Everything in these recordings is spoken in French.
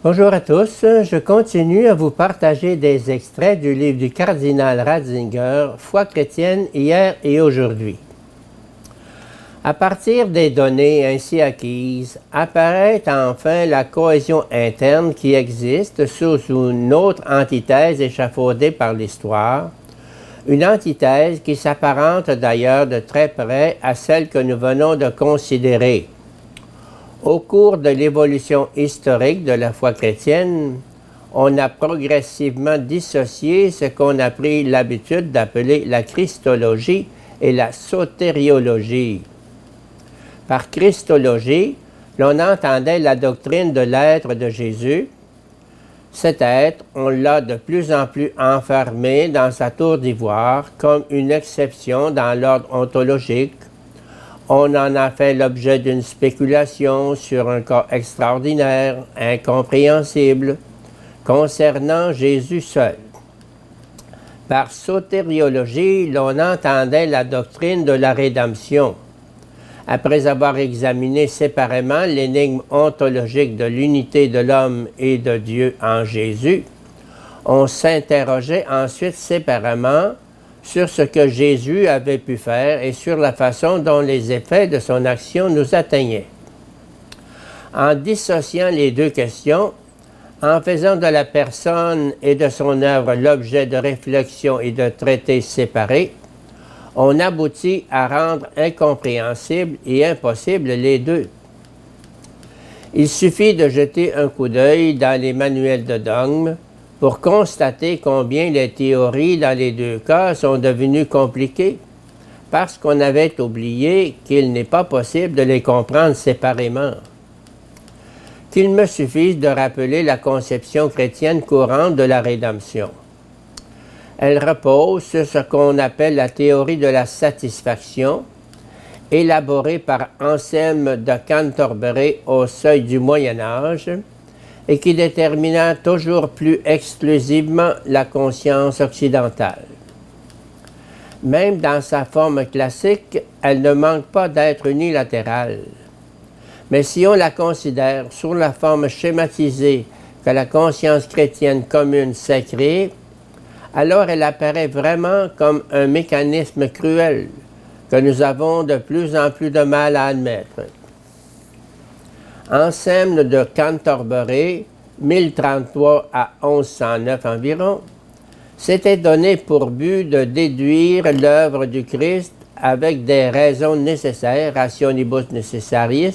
Bonjour à tous, je continue à vous partager des extraits du livre du cardinal Ratzinger, Foi chrétienne hier et aujourd'hui. À partir des données ainsi acquises, apparaît enfin la cohésion interne qui existe sous une autre antithèse échafaudée par l'histoire, une antithèse qui s'apparente d'ailleurs de très près à celle que nous venons de considérer. Au cours de l'évolution historique de la foi chrétienne, on a progressivement dissocié ce qu'on a pris l'habitude d'appeler la christologie et la sotériologie. Par christologie, l'on entendait la doctrine de l'être de Jésus. Cet être, on l'a de plus en plus enfermé dans sa tour d'ivoire comme une exception dans l'ordre ontologique. On en a fait l'objet d'une spéculation sur un cas extraordinaire, incompréhensible, concernant Jésus seul. Par sotériologie, l'on entendait la doctrine de la rédemption. Après avoir examiné séparément l'énigme ontologique de l'unité de l'homme et de Dieu en Jésus, on s'interrogeait ensuite séparément sur ce que Jésus avait pu faire et sur la façon dont les effets de son action nous atteignaient. En dissociant les deux questions, en faisant de la personne et de son œuvre l'objet de réflexion et de traités séparés, on aboutit à rendre incompréhensibles et impossibles les deux. Il suffit de jeter un coup d'œil dans les manuels de dogme pour constater combien les théories dans les deux cas sont devenues compliquées, parce qu'on avait oublié qu'il n'est pas possible de les comprendre séparément. Qu'il me suffise de rappeler la conception chrétienne courante de la rédemption. Elle repose sur ce qu'on appelle la théorie de la satisfaction, élaborée par Anselme de Cantorbéry au seuil du Moyen Âge, et qui détermina toujours plus exclusivement la conscience occidentale. Même dans sa forme classique, elle ne manque pas d'être unilatérale. Mais si on la considère sous la forme schématisée que la conscience chrétienne commune s'est créée, alors elle apparaît vraiment comme un mécanisme cruel que nous avons de plus en plus de mal à admettre. Anselme de Cantorbéry, 1033 à 1109 environ, s'était donné pour but de déduire l'œuvre du Christ avec des raisons nécessaires, rationibus necessariis,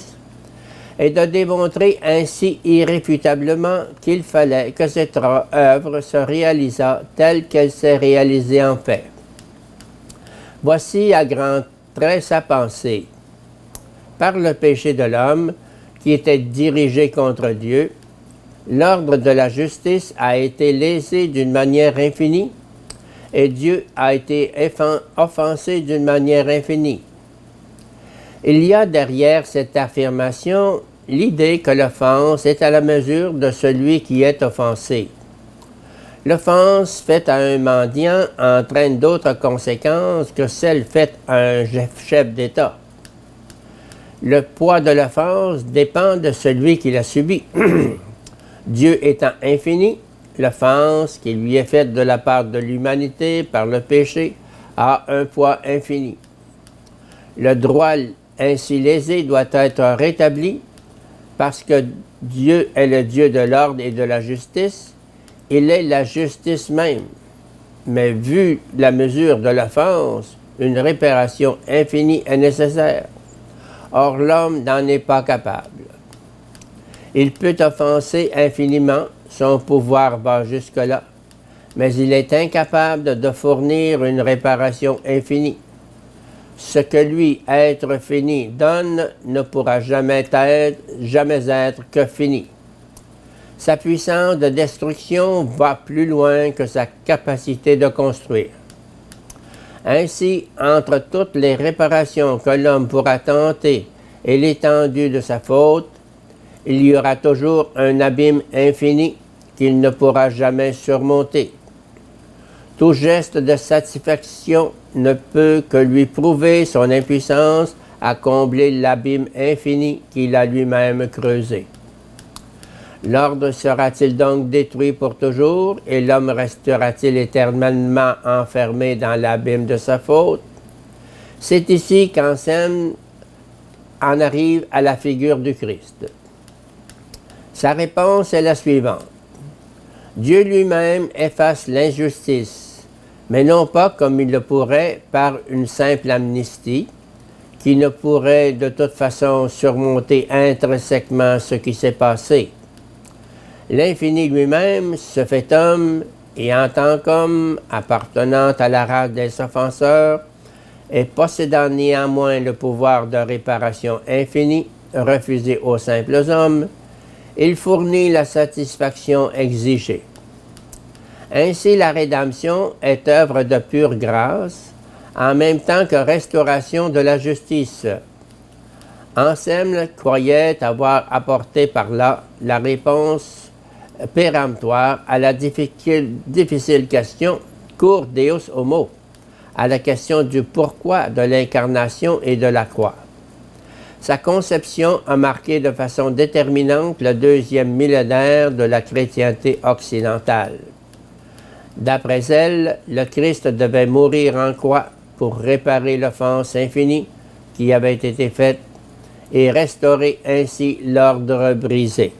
et de démontrer ainsi irréfutablement qu'il fallait que cette œuvre se réalisât telle qu'elle s'est réalisée en fait. Voici à grands traits sa pensée. Par le péché de l'homme, qui était dirigé contre Dieu, l'ordre de la justice a été lésé d'une manière infinie, et Dieu a été offensé d'une manière infinie. Il y a derrière cette affirmation l'idée que l'offense est à la mesure de celui qui est offensé. L'offense faite à un mendiant entraîne d'autres conséquences que celle faite à un chef d'État. Le poids de l'offense dépend de celui qui l'a subi. Dieu étant infini, l'offense qui lui est faite de la part de l'humanité par le péché a un poids infini. Le droit ainsi lésé doit être rétabli parce que Dieu est le Dieu de l'ordre et de la justice. Il est la justice même. Mais vu la mesure de l'offense, une réparation infinie est nécessaire. Or, l'homme n'en est pas capable. Il peut offenser infiniment, son pouvoir va jusque-là, mais il est incapable de fournir une réparation infinie. Ce que lui, être fini, donne ne pourra jamais être que fini. Sa puissance de destruction va plus loin que sa capacité de construire. Ainsi, entre toutes les réparations que l'homme pourra tenter et l'étendue de sa faute, il y aura toujours un abîme infini qu'il ne pourra jamais surmonter. Tout geste de satisfaction ne peut que lui prouver son impuissance à combler l'abîme infini qu'il a lui-même creusé. L'ordre sera-t-il donc détruit pour toujours et l'homme restera-t-il éternellement enfermé dans l'abîme de sa faute? C'est ici qu'Anselme en arrive à la figure du Christ. Sa réponse est la suivante. Dieu lui-même efface l'injustice, mais non pas comme il le pourrait par une simple amnistie, qui ne pourrait de toute façon surmonter intrinsèquement ce qui s'est passé. L'infini lui-même se fait homme et en tant qu'homme appartenant à la race des offenseurs et possédant néanmoins le pouvoir de réparation infini refusé aux simples hommes, il fournit la satisfaction exigée. Ainsi, la rédemption est œuvre de pure grâce, en même temps que restauration de la justice. Anselme croyait avoir apporté par là la réponse péremptoire à la difficile question cur Deus homo, à la question du pourquoi de l'incarnation et de la croix. Sa conception a marqué de façon déterminante le deuxième millénaire de la chrétienté occidentale. D'après elle, le Christ devait mourir en croix pour réparer l'offense infinie qui avait été faite et restaurer ainsi l'ordre brisé.